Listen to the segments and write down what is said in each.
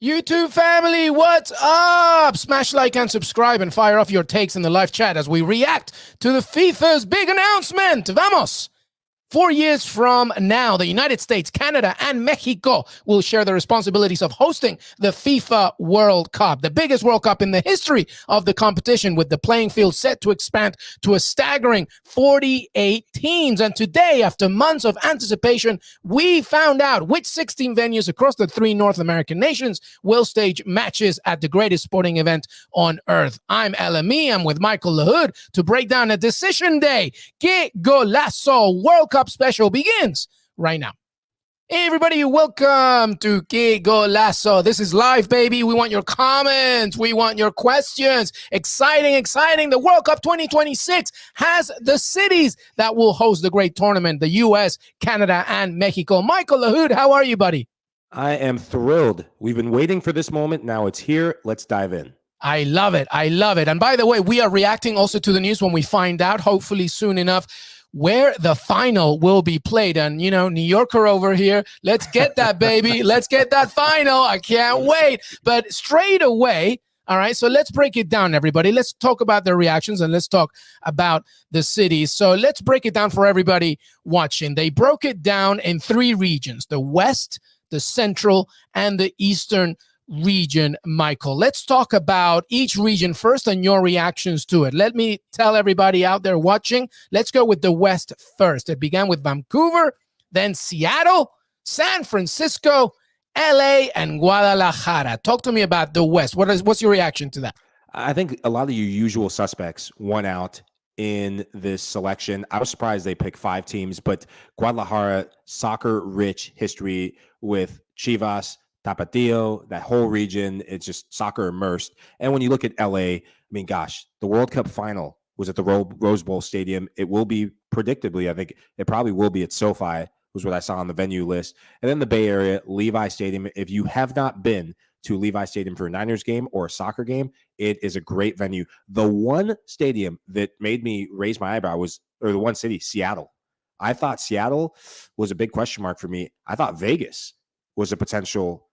YouTube family, what's up? Smash like and subscribe and fire off your takes in the live chat as we react to the FIFA's big announcement. Vamos! 4 years from now, the United States, Canada, and Mexico will share the responsibilities of hosting the FIFA World Cup, the biggest World Cup in the history of the competition, with the playing field set to expand to a staggering 48 teams. And today, after months of anticipation, we found out which 16 venues across the 3 North American nations will stage matches at the greatest sporting event on earth. I'm LME. I'm with Michael Lahoud to break down a decision day. Qué Golazo World Cup special begins right now. Hey everybody, welcome to Qué Golazo. This is live, baby. We want your comments. We want your questions. Exciting, exciting. The World Cup 2026 has the cities that will host the great tournament, the US, Canada, and Mexico. Michael Lahoud, how are you, buddy? I am thrilled. We've been waiting for this moment. Now it's here. Let's dive in. I love it. I love it. And by the way, we are reacting also to the news when we find out, hopefully soon enough, where the final will be played. And, you know, New Yorker over here, let's get that, baby. Let's get that final. I can't wait. But straight away, all right, so let's break it down, everybody. Let's talk about the reactions and let's talk about the cities. So let's break it down for everybody watching. They broke it down in 3 regions, the West, the Central, and the Eastern region. Michael, let's talk about each region first and your reactions to it. Let me tell everybody out there watching, let's go with the West first. It began with Vancouver, then Seattle, San Francisco, LA, and Guadalajara. Talk to me about the West. What's your reaction to that? I think a lot of your usual suspects won out in this selection. I was surprised they picked 5 teams, but Guadalajara, soccer-rich history with Chivas, Tapatio, that whole region, it's just soccer immersed. And when you look at LA, I mean, gosh, the World Cup final was at the Rose Bowl Stadium. It will be, predictably, I think it probably will be at SoFi, was what I saw on the venue list. And then the Bay Area, Levi Stadium. If you have not been to Levi Stadium for a Niners game or a soccer game, it is a great venue. The one stadium that made me raise my eyebrow was, or the one city, Seattle. I thought Seattle was a big question mark for me. I thought Vegas was a potential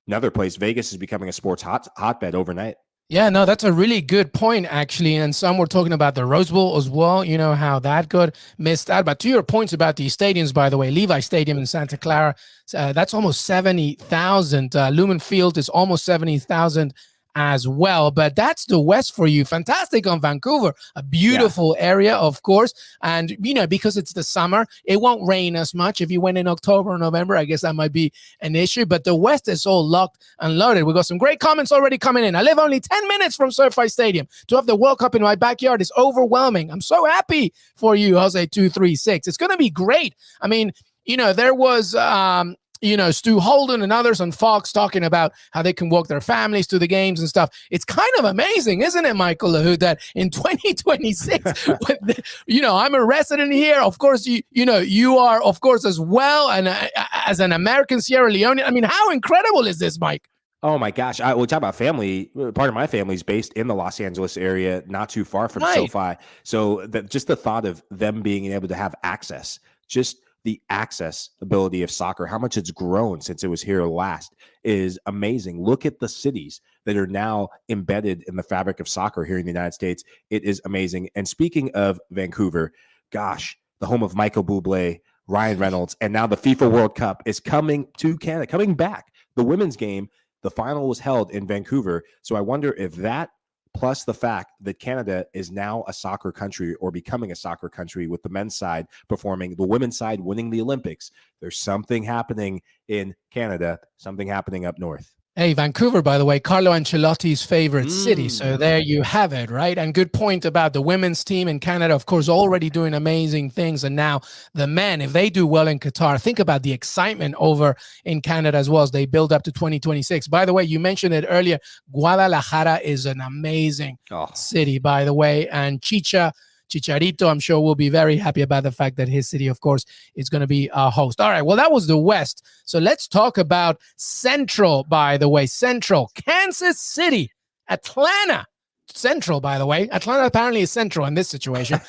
another place. Vegas is becoming a sports hotbed overnight. Yeah, no, that's a really good point, actually. And some were talking about the Rose Bowl as well, you know, how that got missed out. But to your points about the stadiums, by the way, Levi Stadium in Santa Clara, that's almost 70,000. Lumen Field is almost 70,000 as well. But that's the West for you. Fantastic on Vancouver, a beautiful area, of course. And, you know, because it's the summer, it won't rain as much. If you went in October or November, I guess that might be an issue. But the West is all locked and loaded. We got some great comments already coming in. I live only 10 minutes from SoFi Stadium. To have the World Cup in my backyard is overwhelming. I'm so happy for you, Jose236. It's going to be great. I mean, you know, there was you know, Stu Holden and others on Fox talking about how they can walk their families to the games and stuff. It's kind of amazing, isn't it, Michael Lahoud, that in 2026, you know, I'm a resident here. Of course, you know, you are, of course, as well. And as an American Sierra Leone, I mean, how incredible is this, Mike? Oh my gosh. We'll talk about family. Part of my family is based in the Los Angeles area, not too far from SoFi. So just the thought of them being able to have access, just the access ability of soccer, how much it's grown since it was here last, is amazing. Look at the cities that are now embedded in the fabric of soccer here in the United States. It is amazing. And speaking of Vancouver, gosh, the home of Michael Bublé, Ryan Reynolds, and now the FIFA World Cup is coming to Canada, coming back. The women's game, the final was held in Vancouver. So I wonder if that, plus the fact that Canada is now a soccer country or becoming a soccer country with the men's side performing, the women's side winning the Olympics, there's something happening in Canada, something happening up north. Hey, Vancouver, by the way, Carlo Ancelotti's favorite city. So there you have it, right? And good point about the women's team in Canada, of course, already doing amazing things. And now the men, if they do well in Qatar, think about the excitement over in Canada as well as they build up to 2026. By the way, you mentioned it earlier. Guadalajara is an amazing city, by the way. And Chicharito, I'm sure, will be very happy about the fact that his city, of course, is going to be a host. All right, well, that was the West. So let's talk about Central, by the way. Central, Kansas City, Atlanta, central, by the way. Atlanta apparently is central in this situation.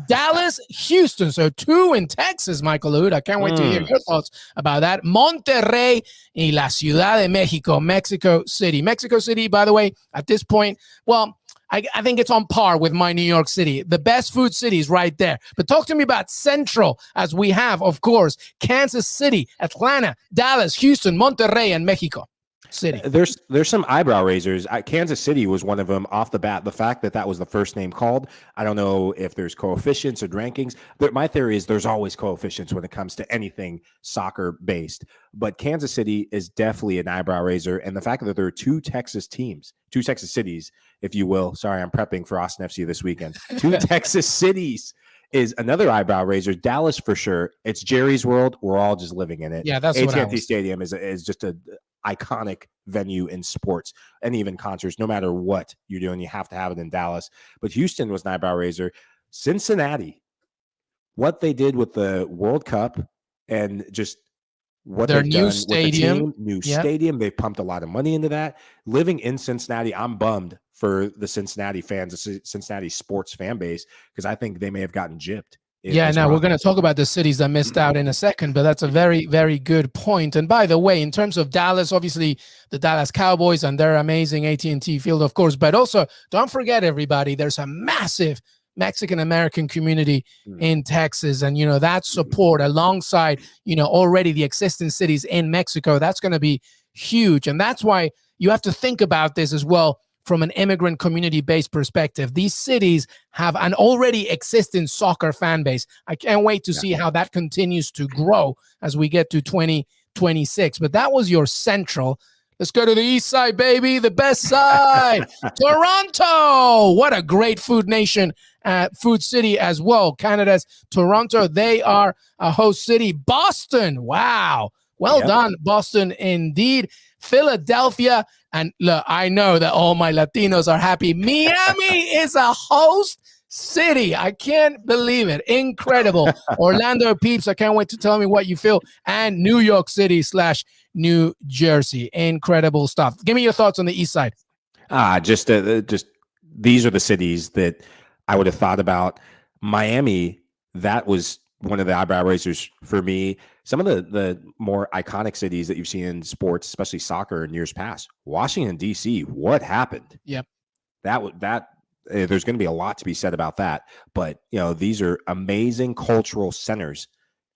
Dallas, Houston. So 2 in Texas, Michael Lahoud. I can't wait to hear your thoughts about that. Monterrey y la Ciudad de Mexico, Mexico City. Mexico City, by the way, at this point, well, I think it's on par with my New York City. The best food cities right there. But talk to me about Central, as we have, of course, Kansas City, Atlanta, Dallas, Houston, Monterrey, and Mexico City. There's some eyebrow raisers. Kansas City was one of them off the bat. The fact that was the first name called, I don't know if there's coefficients or rankings. My theory is there's always coefficients when it comes to anything soccer based. But Kansas City is definitely an eyebrow raiser. And the fact that there are 2 Texas teams, 2 Texas cities, if you will. Sorry, I'm prepping for Austin FC this weekend. 2 Texas cities is another eyebrow raiser. Dallas for sure. It's Jerry's world. We're all just living in it. Yeah, that's AT&T Stadium is just a iconic venue in sports and even concerts. No matter what you're doing, you have to have it in Dallas. But Houston was an eyebrow raiser. Cincinnati, what they did with the World Cup and just what their new done stadium, with the team, stadium. They pumped a lot of money into that. Living in Cincinnati, I'm bummed for the Cincinnati fans, the Cincinnati sports fan base, because I think they may have gotten gypped. Yeah, now we're going to talk about the cities that missed out in a second, but that's a very, very good point. And by the way, in terms of Dallas, obviously the Dallas Cowboys and their amazing AT&T field, of course, but also don't forget, everybody, there's a massive Mexican-American community in Texas. And, that support alongside, already the existing cities in Mexico, that's going to be huge. And that's why you have to think about this as well from an immigrant community-based perspective. These cities have an already existing soccer fan base. I can't wait to see how that continues to grow as we get to 2026. But that was your Central. Let's go to the East Side, baby, the best side. Toronto. What a great food nation, food city as well. Canada's Toronto, they are a host city. Boston, wow. Well done, Boston, indeed. Philadelphia, and look, I know that all my Latinos are happy. Miami is a host city. I can't believe it. Incredible. Orlando peeps, I can't wait to tell me what you feel. And New York City / New Jersey. Incredible stuff. Give me your thoughts on the East Side. Just these are the cities that I would have thought about. Miami, that was one of the eyebrow raisers for me. Some of the more iconic cities that you've seen in sports, especially soccer in years past. Washington, D.C., what happened? Yep. There's going to be a lot to be said about that. But, these are amazing cultural centers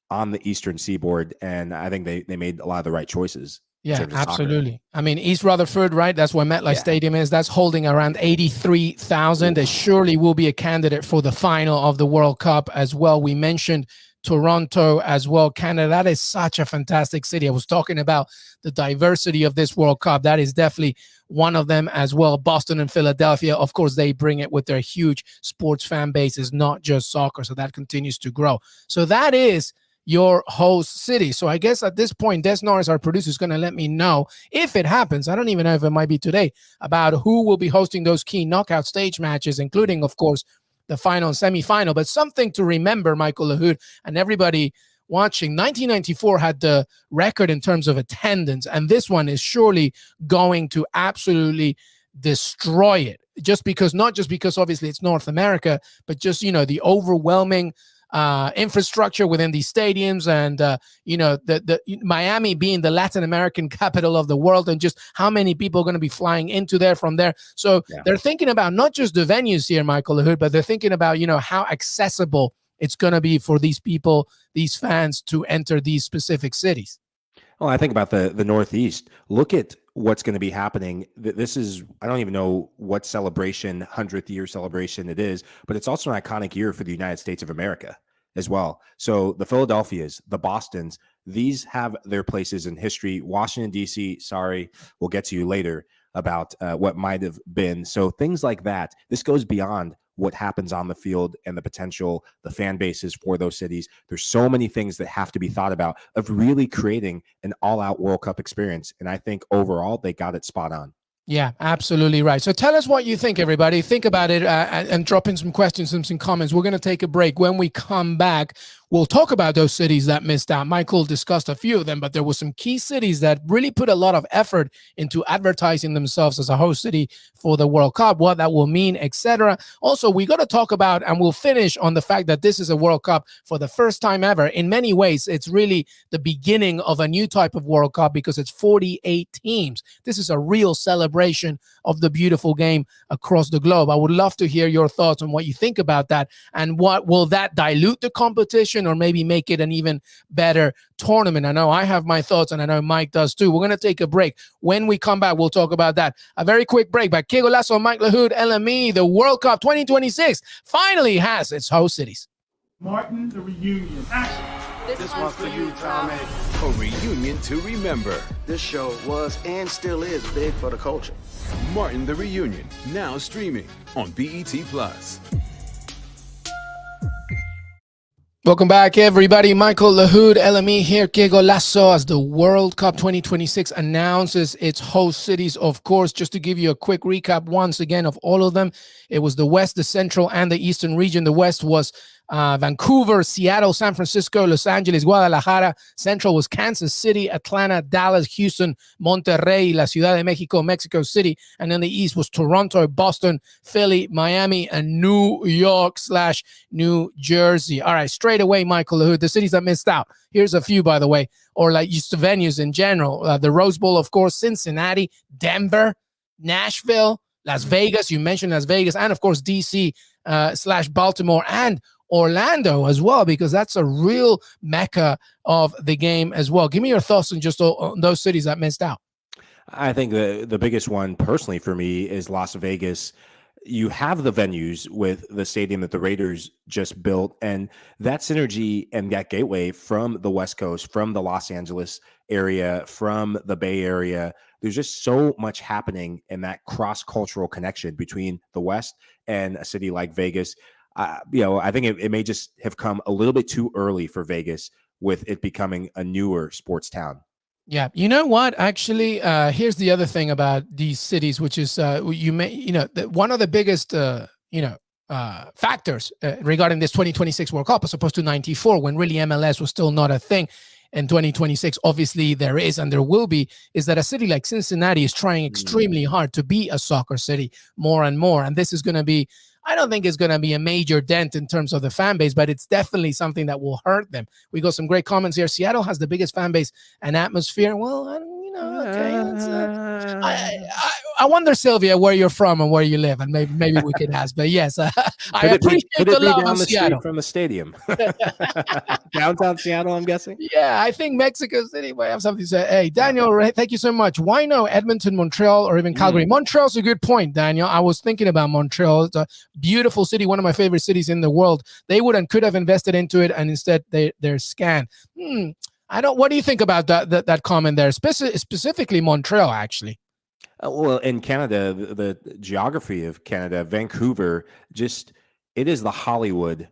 on the Eastern Seaboard. And I think they made a lot of the right choices. Yeah, absolutely. I mean, East Rutherford, right? That's where MetLife Stadium is. That's holding around 83,000. It surely will be a candidate for the final of the World Cup as well. We mentioned Toronto as well. Canada, that is such a fantastic city. I was talking about the diversity of this World Cup. That is definitely one of them as well. Boston and Philadelphia, of course, they bring it with their huge sports fan bases, not just soccer. So that continues to grow. So that is your host city. So I guess at this point, Des Norris, our producer, is going to let me know if it happens. I don't even know if it might be today, about who will be hosting those key knockout stage matches, including, of course, the final and semifinal. But something to remember, Michael Lahoud, and everybody watching, 1994 had the record in terms of attendance, and this one is surely going to absolutely destroy it. Not just because obviously it's North America, but just, the overwhelming infrastructure within these stadiums, and the Miami being the Latin American capital of the world, and just how many people are going to be flying into there from there. So they're thinking about not just the venues here, Michael Lahoud, but they're thinking about how accessible it's going to be for these people, these fans, to enter these specific cities. Well, I think about the Northeast. Look at what's going to be happening. This is, I don't even know what celebration, 100th year celebration it is, but it's also an iconic year for the United States of America as well. So the Philadelphias, the Bostons, these have their places in history. Washington, D.C., sorry, we'll get to you later about what might have been. So things like that. This goes beyond what happens on the field and the potential, the fan bases for those cities. There's so many things that have to be thought about of really creating an all-out World Cup experience. And I think overall they got it spot on. Yeah, absolutely right. So tell us what you think, everybody. Think about it and drop in some questions and some comments. We're going to take a break. When we come back, We'll talk about those cities that missed out. Michael discussed a few of them, but there were some key cities that really put a lot of effort into advertising themselves as a host city for the World Cup, what that will mean, etc. Also, we got to talk about, and we'll finish on the fact that this is a World Cup for the first time ever. In many ways, it's really the beginning of a new type of World Cup because it's 48 teams. This is a real celebration of the beautiful game across the globe. I would love to hear your thoughts on what you think about that, and what will that dilute the competition or maybe make it an even better tournament. I know I have my thoughts, and I know Mike does too. We're going to take a break. When we come back, we'll talk about that. A very quick break by Qué Golazo, Mike Lahoud, LME. The World Cup 2026 finally has its host cities. Martin, the reunion. Action. This one's for you, Tommy. A reunion to remember. This show was and still is big for the culture. Martin the Reunion, now streaming on BET Plus. Welcome back, everybody. Michael Lahoud, LME here. Qué Golazo, as the World Cup 2026 announces its host cities. Of course, just to give you a quick recap once again of all of them, it was the West, the Central, and the Eastern region. The West was Vancouver, Seattle, San Francisco, Los Angeles, Guadalajara. Central was Kansas City, Atlanta, Dallas, Houston, Monterrey, La Ciudad de Mexico, Mexico City. And then the East was Toronto, Boston, Philly, Miami, and New York/New Jersey. All right, straight away, Michael Lahoud, the cities that missed out. Here's a few, by the way, or like just the venues in general. The Rose Bowl, of course, Cincinnati, Denver, Nashville, Las Vegas. You mentioned Las Vegas, and of course, DC/Baltimore and Orlando as well, because that's a real mecca of the game as well. Give me your thoughts on just on those cities that missed out. I think the biggest one personally for me is Las Vegas. You have the venues with the stadium that the Raiders just built, and that synergy and that gateway from the West Coast, from the Los Angeles area, from the Bay Area. There's just so much happening in that cross-cultural connection between the West and a city like Vegas. I think it may just have come a little bit too early for Vegas with it becoming a newer sports town. Yeah, you know what? Actually, here's the other thing about these cities, which is one of the biggest factors regarding this 2026 World Cup, as opposed to '94, when really MLS was still not a thing. In 2026, obviously there is and there will be, is that a city like Cincinnati is trying extremely hard to be a soccer city more and more, and this is going to be. I don't think it's going to be a major dent in terms of the fan base, but it's definitely something that will hurt them. We got some great comments here. Seattle has the biggest fan base and atmosphere. Well, okay. I wonder, Sylvia, where you're from and where you live, and maybe we could ask. But yes, I appreciate the love down of the Seattle. street from the stadium. Downtown Seattle, I'm guessing. Yeah, I think Mexico City might have something to say. Hey, Daniel, thank you so much. Why no Edmonton, Montreal, or even Calgary? Montreal's a good point, Daniel. I was thinking about Montreal. It's a beautiful city, one of my favorite cities in the world. They would and could have invested into it, and instead they're scanned. What do you think about that comment there? Specifically Montreal, actually. Well, in Canada, the geography of Canada, Vancouver, it is the Hollywood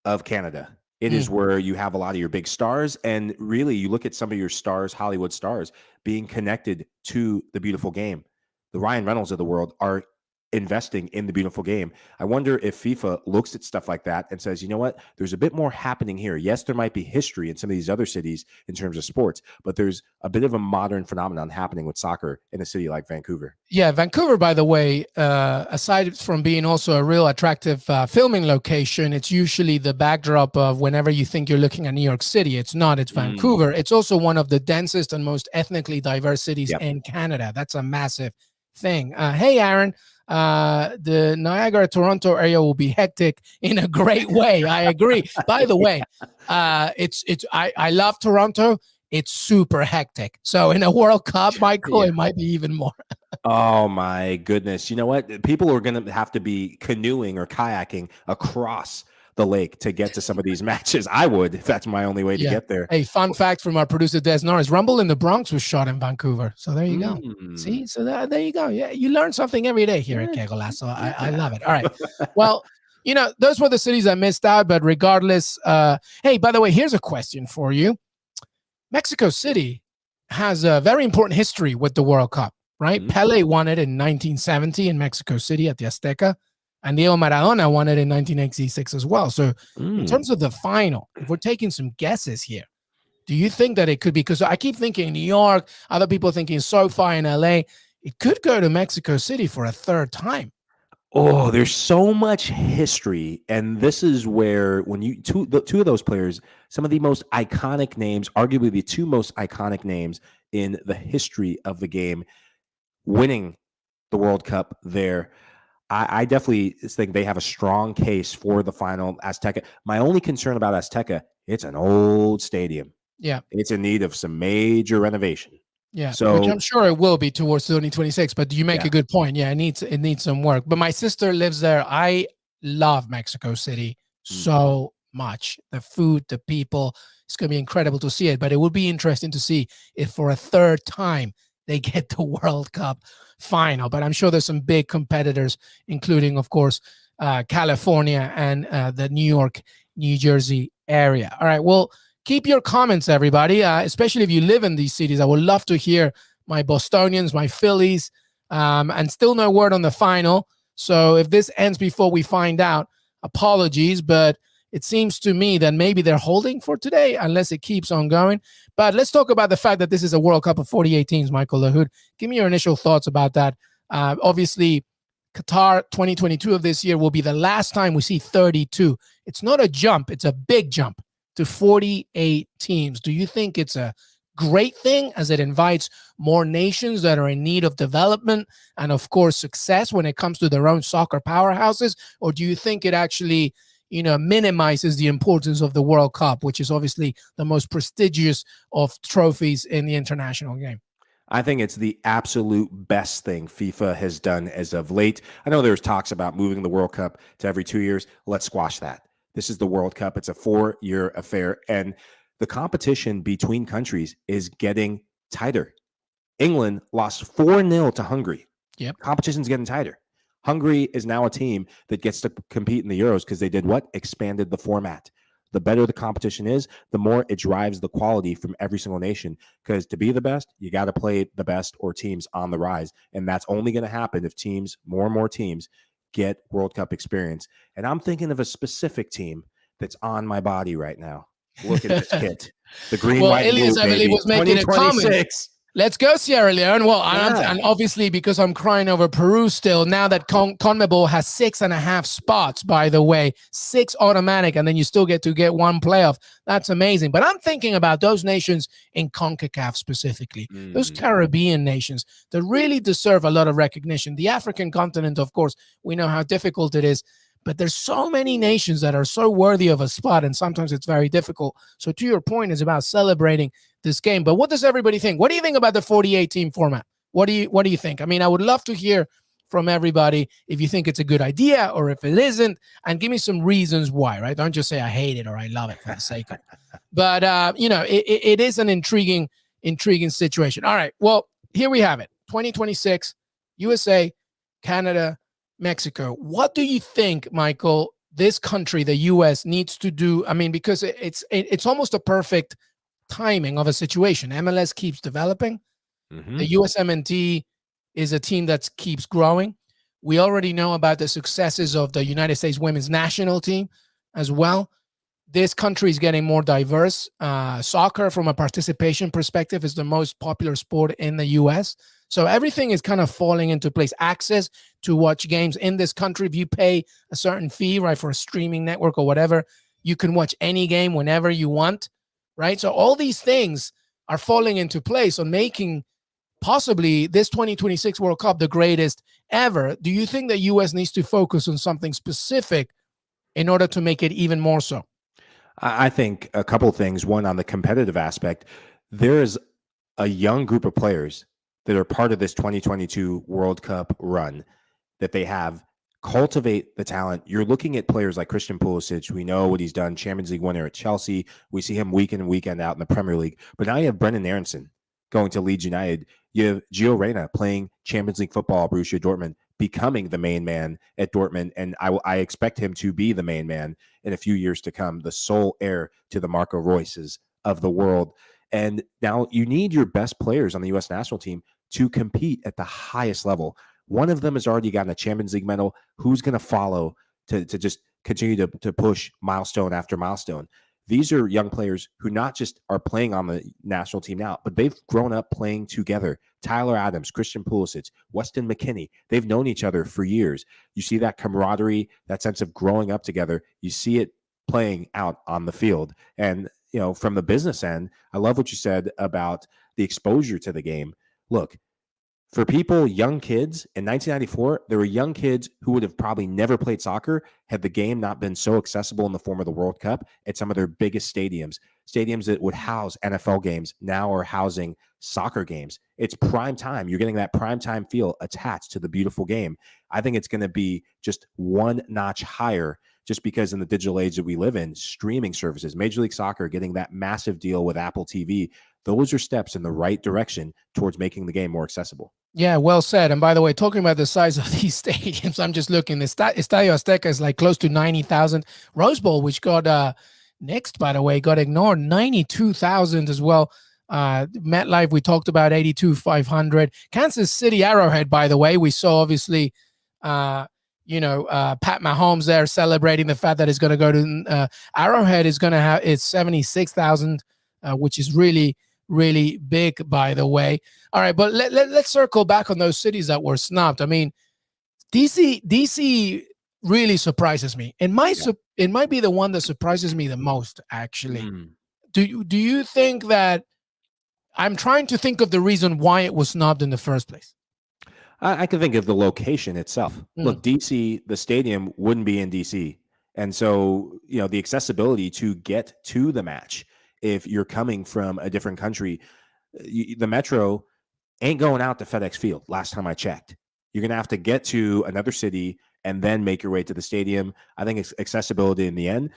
of Canada. It is where you have a lot of your big stars, and really you look at some of your stars, Hollywood stars, being connected to the beautiful game. The Ryan Reynolds of the world are investing in the beautiful game. I wonder if FIFA looks at stuff like that and says, you know what, there's a bit more happening here. Yes, there might be history in some of these other cities in terms of sports, but there's a bit of a modern phenomenon happening with soccer in a city like Vancouver. Yeah, Vancouver, by the way, aside from being also a real attractive filming location, it's usually the backdrop of whenever you think you're looking at New York City. It's not, it's Vancouver. It's also one of the densest and most ethnically diverse cities in Canada. That's a massive thing. Hey, Aaron. The Niagara-Toronto area will be hectic in a great way. I agree. By the way, I love Toronto. It's super hectic. So in a World Cup, Michael, it might be even more. Oh my goodness. You know what? People are going to have to be canoeing or kayaking across the lake to get to some of these matches. I would, if that's my only way to get there. Hey, fun fact from our producer Des Norris: Rumble in the Bronx was shot in Vancouver. So there you go. See, so there you go. Yeah, you learn something every day here at Qué Golazo. I love it. All right. Well, those were the cities I missed out. But regardless, hey, by the way, here's a question for you. Mexico City has a very important history with the World Cup, right? Pele won it in 1970 in Mexico City at the Azteca. And Diego Maradona won it in 1986 as well. So in terms of the final, if we're taking some guesses here, do you think that it could be, because I keep thinking New York, other people thinking SoFi in LA, it could go to Mexico City for a third time? Oh, there's so much history, and this is where when you two of those players, some of the most iconic names, arguably the two most iconic names in the history of the game, winning the World Cup there. I definitely think they have a strong case for the final Azteca. My only concern about Azteca, it's an old stadium. Yeah. It's in need of some major renovation. Yeah, So, which I'm sure it will be towards 2026. But you make a good point. Yeah, it needs some work. But my sister lives there. I love Mexico City so much. The food, the people. It's going to be incredible to see it. But it will be interesting to see if for a third time they get the World Cup final. But I'm sure there's some big competitors, including, of course, California and the New York, New Jersey area. All right, well, keep your comments, everybody, especially if you live in these cities. I would love to hear my Bostonians, my Phillies, and still no word on the final. So if this ends before we find out, apologies, but it seems to me that maybe they're holding for today unless it keeps on going. But let's talk about the fact that this is a World Cup of 48 teams, Michael Lahoud. Give me your initial thoughts about that. Obviously, Qatar 2022 of this year will be the last time we see 32. It's not a jump. It's a big jump to 48 teams. Do you think it's a great thing as it invites more nations that are in need of development and, of course, success when it comes to their own soccer powerhouses? Or do you think it actually, minimizes the importance of the World Cup, which is obviously the most prestigious of trophies in the international game? I think it's the absolute best thing FIFA has done as of late. I know there's talks about moving the World Cup to every 2 years. Let's squash that. This is the World Cup. It's a 4-year affair, and the competition between countries is getting tighter. England lost 4-0 to Hungary. Yep. Competition's getting tighter. Hungary is now a team that gets to compete in the Euros because they did what? Expanded the format. The better the competition is, the more it drives the quality from every single nation. Because to be the best, you got to play the best or teams on the rise. And that's only going to happen if teams, more and more teams, get World Cup experience. And I'm thinking of a specific team that's on my body right now. Look at this kit. The green, white, and Elias, blue, I believe, baby. was making a comment. Let's go, Sierra Leone. Well, and obviously, because I'm crying over Peru still, now that CONMEBOL has 6.5 spots, by the way, 6 automatic, and then you still get one playoff. That's amazing. But I'm thinking about those nations in CONCACAF specifically, those Caribbean nations that really deserve a lot of recognition. The African continent, of course, we know how difficult it is. But there's so many nations that are so worthy of a spot, and sometimes it's very difficult. So to your point, it's about celebrating this game. But what does everybody think? What do you think about the 48-team format? What do you think? I mean, I would love to hear from everybody if you think it's a good idea or if it isn't, and give me some reasons why, right? Don't just say I hate it or I love it for the sake of it. But, it is an intriguing situation. All right, well, here we have it. 2026, USA, Canada, Mexico. What do you think, Michael, this country, the U.S., needs to do? I mean, because it's almost a perfect timing of a situation. MLS keeps developing. The usmnt is a team that keeps growing. We already know about the successes of the United States women's national team as well. This country is getting more diverse. Soccer, from a participation perspective, is the most popular sport in the U.S., so everything is kind of falling into place. Access to watch games in this country, if you pay a certain fee, right, for a streaming network or whatever, you can watch any game whenever you want, right? So all these things are falling into place on making possibly this 2026 World Cup the greatest ever. Do you think the U.S. needs to focus on something specific in order to make it even more so? I think a couple of things. One, on the competitive aspect, there is a young group of players that are part of this 2022 World Cup run that they have. Cultivate the talent. You're looking at players like Christian Pulisic. We know what he's done. Champions League winner at Chelsea. We see him week in and weekend out in the Premier League. But now you have Brendan Aronson going to Leeds United. You have Gio Reyna playing Champions League football at Borussia Dortmund, becoming the main man at Dortmund. And I expect him to be the main man in a few years to come, the sole heir to the Marco Reus's of the world. And now you need your best players on the U.S. national team to compete at the highest level. One of them has already gotten a Champions League medal. Who's going to follow to just continue to push milestone after milestone? These are young players who not just are playing on the national team now, but they've grown up playing together. Tyler Adams, Christian Pulisic, Weston McKennie, they've known each other for years. You see that camaraderie, that sense of growing up together. You see it playing out on the field. And, from the business end, I love what you said about the exposure to the game. Look, for people, young kids, in 1994, there were young kids who would have probably never played soccer had the game not been so accessible in the form of the World Cup at some of their biggest stadiums. Stadiums that would house NFL games now are housing soccer games. It's prime time. You're getting that prime time feel attached to the beautiful game. I think it's going to be just one notch higher just because in the digital age that we live in, streaming services, Major League Soccer getting that massive deal with Apple TV, those are steps in the right direction towards making the game more accessible. Yeah, well said. And by the way, talking about the size of these stadiums, I'm just looking. The Estadio Azteca is like close to 90,000. Rose Bowl, which got next, by the way, got ignored, 92,000 as well. MetLife, we talked about 82,500. Kansas City Arrowhead, by the way, we saw obviously, Pat Mahomes there celebrating the fact that it's going to go to Arrowhead is going to have it's 76,000, which is really, really big, by the way. All right, but let's circle back on those cities that were snubbed. I mean, DC really surprises me. It might be the one that surprises me the most, actually. Do you think that I'm trying to think of the reason why it was snubbed in the first place? I can think of the location itself. Look, DC, the stadium wouldn't be in DC. And so, the accessibility to get to the match, if you're coming from a different country, the Metro ain't going out to FedEx Field. Last time I checked, you're going to have to get to another city and then make your way to the stadium. I think it's accessibility in the end.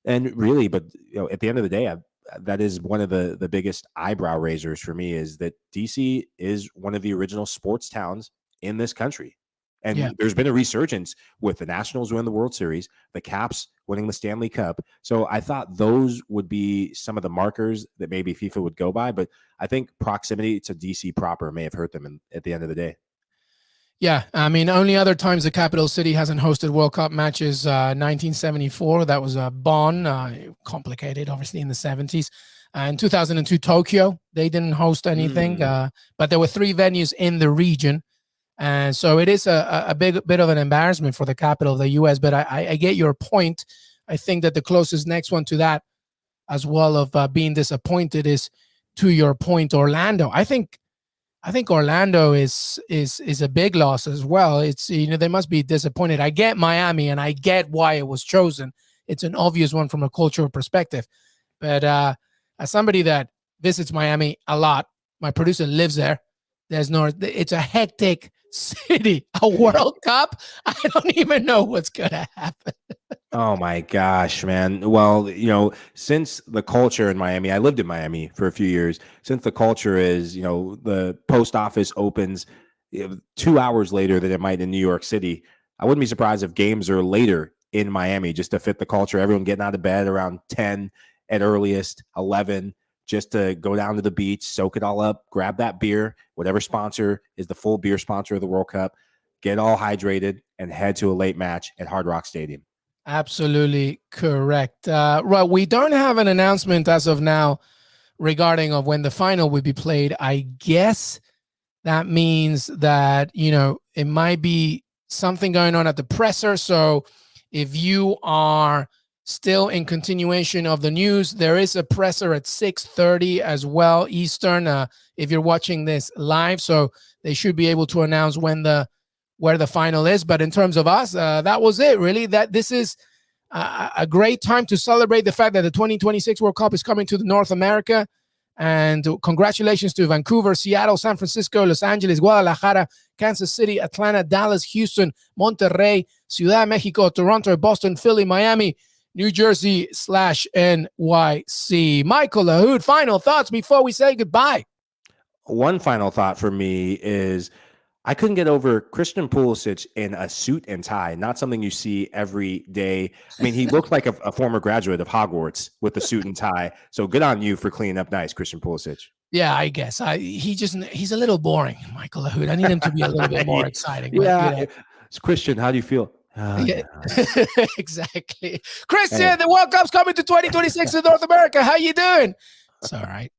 And really, but at the end of the day, that is one of the biggest eyebrow raisers for me, is that DC is one of the original sports towns in this country. And there's been a resurgence with the Nationals winning the World Series, the Caps winning the Stanley Cup. So I thought those would be some of the markers that maybe FIFA would go by. But I think proximity to DC proper may have hurt them at the end of the day. Yeah, I mean, only other times the capital city hasn't hosted World Cup matches, 1974, that was Bonn, complicated, obviously, in the 70s. In 2002, Tokyo, they didn't host anything, but there were 3 venues in the region. And so it is a big bit of an embarrassment for the capital of the U.S., but I get your point. I think that the closest next one to that, as well, of being disappointed, is, to your point, Orlando. I think Orlando is a big loss as well. It's, they must be disappointed. I get Miami and I get why it was chosen. It's an obvious one from a cultural perspective. But as somebody that visits Miami a lot, my producer lives there. It's a hectic city. A World Cup, I don't even know what's gonna happen. Oh my gosh, man. Well, since the culture in Miami, I lived in Miami for a few years. Since the culture is, the post office opens 2 hours later than it might in New York City, I wouldn't be surprised if games are later in Miami just to fit the culture. Everyone getting out of bed around 10 at earliest, 11, just to go down to the beach, soak it all up, grab that beer, whatever sponsor is the full beer sponsor of the World Cup, get all hydrated, and head to a late match at Hard Rock Stadium. Absolutely correct. Right, we don't have an announcement as of now regarding of when the final will be played. I guess that means that, it might be something going on at the presser. So if you are still in continuation of the news, there is a presser at 6:30 as well, Eastern, if you're watching this live. So they should be able to announce where the final is. But in terms of us, that was it, really. That this is a great time to celebrate the fact that the 2026 World Cup is coming to North America. And congratulations to Vancouver, Seattle, San Francisco, Los Angeles, Guadalajara, Kansas City, Atlanta, Dallas, Houston, Monterrey, Ciudad de Mexico, Toronto, Boston, Philly, Miami, New Jersey /NYC. Michael Lahoud, final thoughts before we say goodbye. One final thought for me is I couldn't get over Christian Pulisic in a suit and tie. Not something you see every day. I mean, he looked like a former graduate of Hogwarts with the suit and tie. So good on you for cleaning up nice, Christian Pulisic. Yeah, I guess. He's a little boring, Michael Lahoud. I need him to be a little bit more exciting. But, Yeah. you know. It's Christian. How do you feel? Yeah. Exactly. Christian, the World Cup's coming to 2026 in North America. How you doing? It's all right.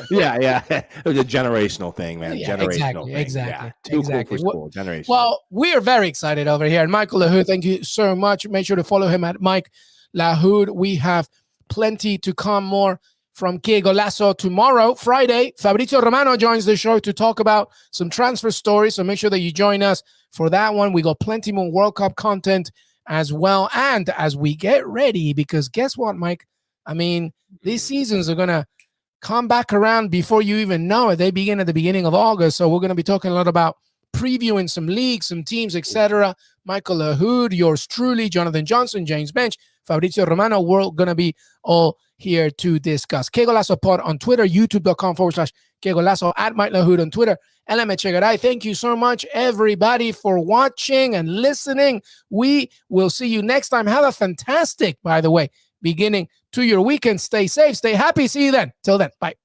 Yeah. It was a generational thing, man. Yeah, generational thing. exactly. Yeah. Too Exactly. cool for school. Generational. Well, we are very excited over here. And Michael Lahoud, thank you so much. Make sure to follow him at Mike Lahoud. We have plenty to come more from Qué Golazo tomorrow, Friday. Fabrizio Romano joins the show to talk about some transfer stories. So make sure that you join us for that one. We got plenty more World Cup content as well. And as we get ready, because guess what, Mike? I mean, these seasons are going to come back around before you even know it. They begin at the beginning of August. So we're going to be talking a lot about previewing some leagues, some teams, etc. Michael Lahoud, yours truly, Jonathan Johnson, James Bench, Fabrizio Romano. We're going to be all here to discuss. Qué Golazo Pod on Twitter, youtube.com/Qué Golazo, at Mike Lahoud on Twitter, LM Echegaray. Thank you so much, everybody, for watching and listening. We will see you next time. Have a fantastic, by the way, beginning to your weekend. Stay safe, stay happy. See you then. Till then, bye.